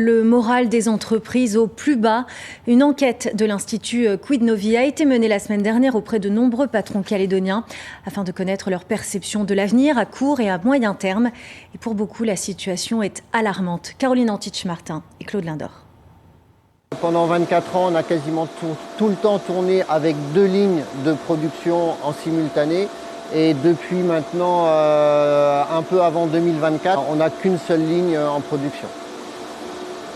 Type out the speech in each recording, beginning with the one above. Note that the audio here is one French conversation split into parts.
Le moral des entreprises au plus bas. Une enquête de l'Institut Quidnovi a été menée la semaine dernière auprès de nombreux patrons calédoniens afin de connaître leur perception de l'avenir à court et à moyen terme. Et pour beaucoup, la situation est alarmante. Caroline Antich-Martin et Claude Lindor. Pendant 24 ans, on a quasiment tout le temps tourné avec 2 lignes de production en simultané. Et depuis maintenant, un peu avant 2024, on n'a qu'une seule ligne en production.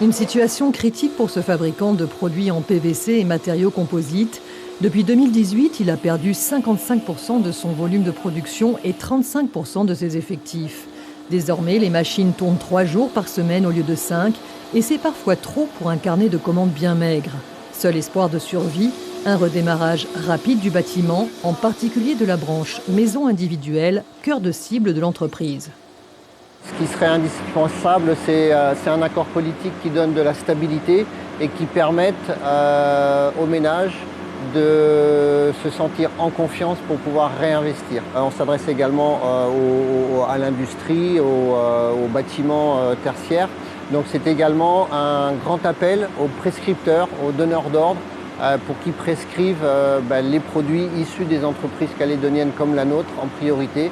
Une situation critique pour ce fabricant de produits en PVC et matériaux composites. Depuis 2018, il a perdu 55% de son volume de production et 35% de ses effectifs. Désormais, les machines tournent 3 jours par semaine au lieu de 5, et c'est parfois trop pour un carnet de commandes bien maigre. Seul espoir de survie, un redémarrage rapide du bâtiment, en particulier de la branche maison individuelle, cœur de cible de l'entreprise. Ce qui serait indispensable, c'est un accord politique qui donne de la stabilité et qui permette aux ménages de se sentir en confiance pour pouvoir réinvestir. On s'adresse également à l'industrie, aux bâtiments tertiaires. Donc c'est également un grand appel aux prescripteurs, aux donneurs d'ordre, pour qu'ils prescrivent les produits issus des entreprises calédoniennes comme la nôtre en priorité,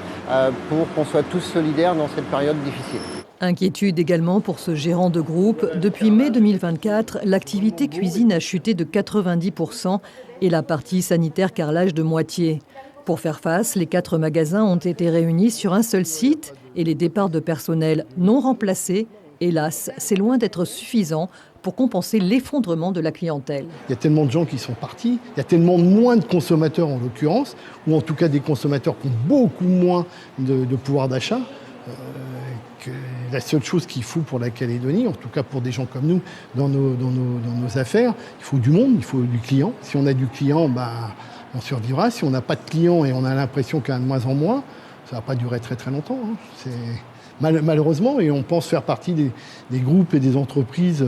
pour qu'on soit tous solidaires dans cette période difficile. Inquiétude également pour ce gérant de groupe. Depuis mai 2024, l'activité cuisine a chuté de 90% et la partie sanitaire carrelage de moitié. Pour faire face, les 4 magasins ont été réunis sur un seul site et les départs de personnel non remplacés, hélas, c'est loin d'être suffisant pour compenser l'effondrement de la clientèle. Il y a tellement de gens qui sont partis, il y a tellement moins de consommateurs en l'occurrence, ou en tout cas des consommateurs qui ont beaucoup moins de pouvoir d'achat, que la seule chose qu'il faut pour la Calédonie, en tout cas pour des gens comme nous, dans nos affaires, il faut du monde, il faut du client. Si on a du client, on survivra. Si on n'a pas de client et on a l'impression qu'il y en a de moins en moins, ça ne va pas durer très très longtemps. C'est malheureusement, et on pense faire partie des groupes et des entreprises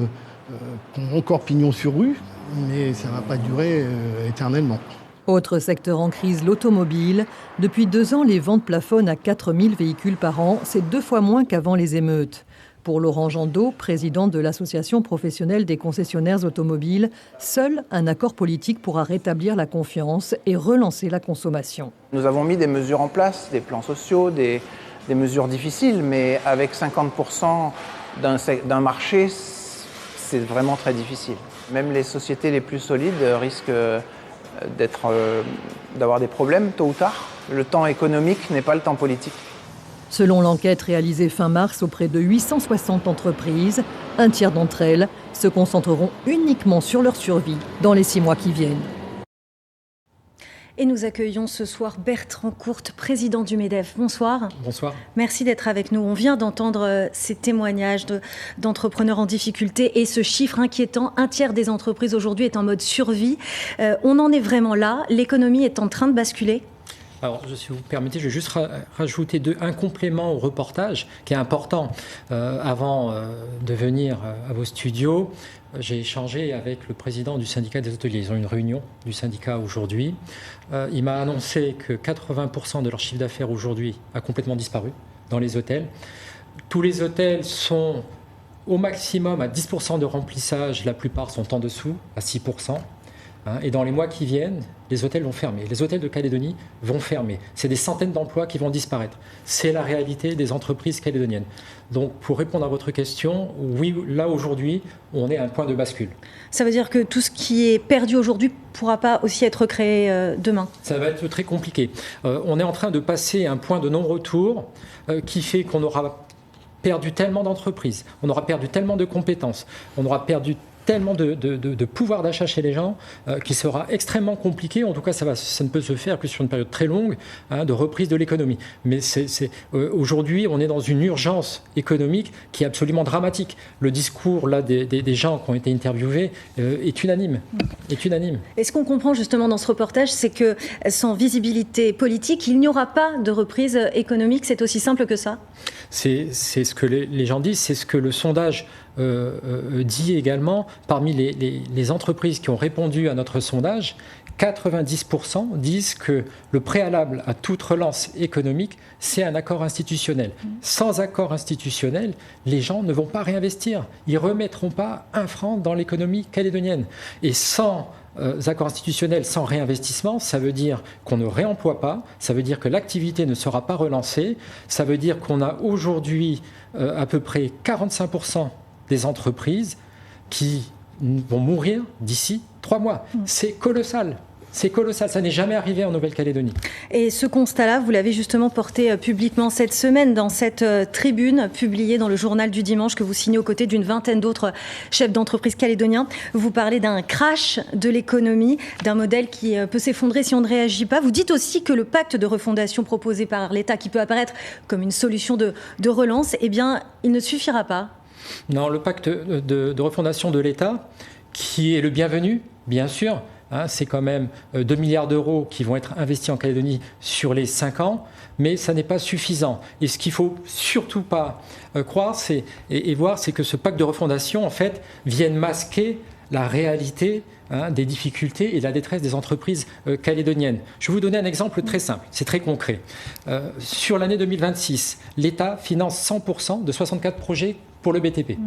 qui ont encore pignon sur rue, mais ça ne va pas durer éternellement. Autre secteur en crise, l'automobile. Depuis 2 ans, les ventes plafonnent à 4000 véhicules par an. C'est 2 fois moins qu'avant les émeutes. Pour Laurent Jandot, président de l'Association professionnelle des concessionnaires automobiles, seul un accord politique pourra rétablir la confiance et relancer la consommation. Nous avons mis des mesures en place, des plans sociaux, des mesures difficiles, mais avec 50% d'un marché, c'est vraiment très difficile. Même les sociétés les plus solides risquent d'avoir des problèmes tôt ou tard. Le temps économique n'est pas le temps politique. Selon l'enquête réalisée fin mars auprès de 860 entreprises, un tiers d'entre elles se concentreront uniquement sur leur survie dans les 6 mois qui viennent. Et nous accueillons ce soir Bertrand Courte, président du MEDEF. Bonsoir. Bonsoir. Merci d'être avec nous. On vient d'entendre ces témoignages d'entrepreneurs en difficulté et ce chiffre inquiétant. 1/3 des entreprises aujourd'hui est en mode survie. On en est vraiment là. L'économie est en train de basculer. Alors, si vous permettez, je vais juste rajouter un complément au reportage qui est important. Avant de venir à vos studios, j'ai échangé avec le président du syndicat des hôteliers. Ils ont une réunion du syndicat aujourd'hui. Il m'a annoncé que 80% de leur chiffre d'affaires aujourd'hui a complètement disparu dans les hôtels. Tous les hôtels sont au maximum à 10% de remplissage. La plupart sont en dessous, à 6%. Et dans les mois qui viennent, les hôtels vont fermer. Les hôtels de Calédonie vont fermer. C'est des centaines d'emplois qui vont disparaître. C'est la réalité des entreprises calédoniennes. Donc, pour répondre à votre question, oui, là, aujourd'hui, on est à un point de bascule. Ça veut dire que tout ce qui est perdu aujourd'hui ne pourra pas aussi être créé demain ? Ça va être très compliqué. On est en train de passer un point de non-retour qui fait qu'on aura perdu tellement d'entreprises, on aura perdu tellement de compétences, on aura perdu tellement de pouvoir d'achat chez les gens qui sera extrêmement compliqué. En tout cas, ça ne peut se faire que sur une période très longue de reprise de l'économie. Mais aujourd'hui, on est dans une urgence économique qui est absolument dramatique. Le discours là, des gens qui ont été interviewés est unanime. Et ce qu'on comprend justement dans ce reportage, c'est que sans visibilité politique, il n'y aura pas de reprise économique. C'est aussi simple que ça ? C'est ce que les gens disent, c'est ce que le sondage dit également, parmi les entreprises qui ont répondu à notre sondage, 90% disent que le préalable à toute relance économique, c'est un accord institutionnel. Sans accord institutionnel, les gens ne vont pas réinvestir. Ils ne remettront pas un franc dans l'économie calédonienne. Et sans accord institutionnel, sans réinvestissement, ça veut dire qu'on ne réemploie pas, ça veut dire que l'activité ne sera pas relancée, ça veut dire qu'on a aujourd'hui à peu près 45% des entreprises qui vont mourir d'ici 3 mois. C'est colossal. C'est colossal, ça n'est jamais arrivé en Nouvelle-Calédonie. Et ce constat-là, vous l'avez justement porté publiquement cette semaine dans cette tribune publiée dans le journal du dimanche que vous signez aux côtés d'une vingtaine d'autres chefs d'entreprise calédoniens. Vous parlez d'un crash de l'économie, d'un modèle qui peut s'effondrer si on ne réagit pas. Vous dites aussi que le pacte de refondation proposé par l'État, qui peut apparaître comme une solution de relance, eh bien, il ne suffira pas. Non, le pacte de refondation de l'État, qui est le bienvenu, bien sûr, c'est quand même 2 milliards d'euros qui vont être investis en Calédonie sur les 5 ans, mais ça n'est pas suffisant. Et ce qu'il ne faut surtout pas croire et voir, c'est que ce pacte de refondation, en fait, vienne masquer la réalité des difficultés et de la détresse des entreprises calédoniennes. Je vais vous donner un exemple très simple, c'est très concret. Sur l'année 2026, l'État finance 100% de 64 projets pour le BTP.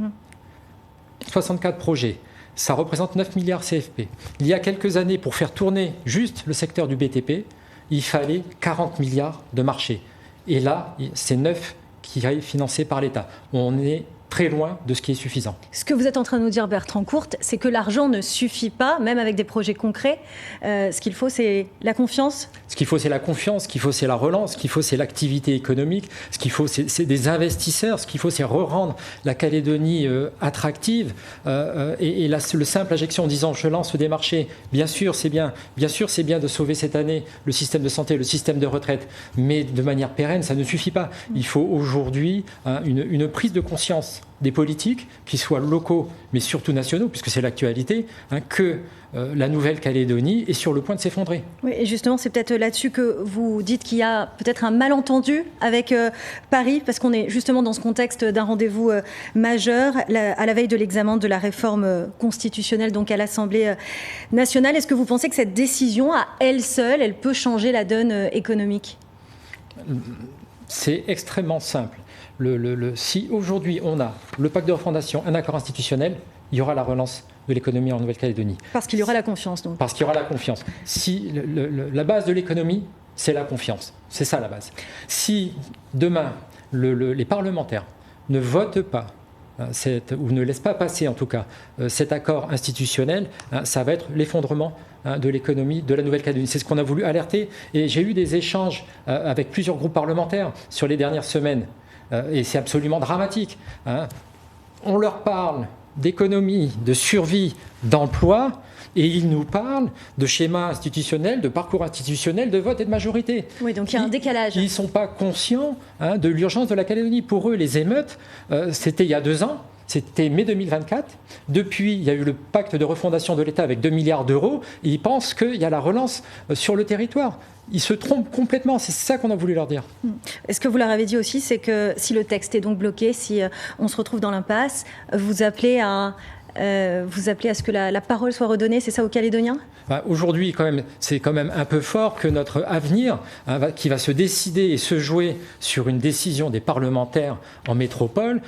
64 projets. Ça représente 9 milliards CFP. Il y a quelques années, pour faire tourner juste le secteur du BTP, il fallait 40 milliards de marché. Et là, c'est 9 qui est financé par l'État. On est très loin de ce qui est suffisant. Ce que vous êtes en train de nous dire, Bertrand Courte, c'est que l'argent ne suffit pas, même avec des projets concrets. Ce qu'il faut, c'est la confiance. Ce qu'il faut, c'est la confiance. Ce qu'il faut, c'est la relance. Ce qu'il faut, c'est l'activité économique. Ce qu'il faut, c'est des investisseurs. Ce qu'il faut, c'est re-rendre la Calédonie attractive. Et là, le simple injection en disant « je lance des marchés », bien sûr, c'est bien. Bien sûr, c'est bien de sauver cette année le système de santé, le système de retraite. Mais de manière pérenne, ça ne suffit pas. Il faut aujourd'hui une prise de conscience des politiques, qui soient locaux, mais surtout nationaux, puisque c'est l'actualité, que la Nouvelle-Calédonie est sur le point de s'effondrer. Oui, et justement, c'est peut-être là-dessus que vous dites qu'il y a peut-être un malentendu avec Paris, parce qu'on est justement dans ce contexte d'un rendez-vous majeur, à la veille de l'examen de la réforme constitutionnelle, donc à l'Assemblée nationale. Est-ce que vous pensez que cette décision, à elle seule, elle peut changer la donne économique ? C'est extrêmement simple. Si aujourd'hui on a le pacte de refondation, un accord institutionnel, il y aura la relance de l'économie en Nouvelle-Calédonie. Parce qu'il y aura la confiance, donc. Parce qu'il y aura la confiance. Si la base de l'économie, c'est la confiance. C'est ça la base. Si demain les parlementaires ne votent pas ou ne laissent pas passer en tout cas cet accord institutionnel, ça va être l'effondrement de l'économie de la Nouvelle-Calédonie. C'est ce qu'on a voulu alerter. Et j'ai eu des échanges avec plusieurs groupes parlementaires sur les dernières semaines. Et c'est absolument dramatique. On leur parle d'économie, de survie, d'emploi, et ils nous parlent de schéma institutionnel, de parcours institutionnel, de vote et de majorité. Oui, donc il y a un décalage. Ils ne sont pas conscients de l'urgence de la Calédonie. Pour eux, les émeutes, c'était il y a 2 ans. C'était mai 2024. Depuis, il y a eu le pacte de refondation de l'État avec 2 milliards d'euros. Et ils pensent qu'il y a la relance sur le territoire. Ils se trompent complètement. C'est ça qu'on a voulu leur dire. Ce que vous leur avez dit aussi, c'est que si le texte est donc bloqué, si on se retrouve dans l'impasse, vous appelez à ce que la parole soit redonnée, c'est ça, aux Calédoniens ? Aujourd'hui, c'est quand même un peu fort que notre avenir, qui va se décider et se jouer sur une décision des parlementaires en métropole,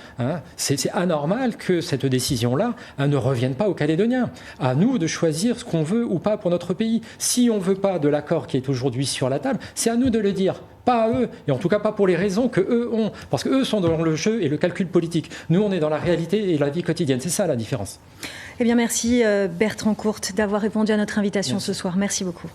c'est anormal que cette décision-là ne revienne pas aux Calédoniens. À nous de choisir ce qu'on veut ou pas pour notre pays. Si on ne veut pas de l'accord qui est aujourd'hui sur la table, c'est à nous de le dire. Pas à eux, et en tout cas pas pour les raisons qu'eux ont, parce qu'eux sont dans le jeu et le calcul politique. Nous, on est dans la réalité et la vie quotidienne. C'est ça la différence. Eh bien, merci Bertrand Courte d'avoir répondu à notre invitation ce soir. Merci beaucoup.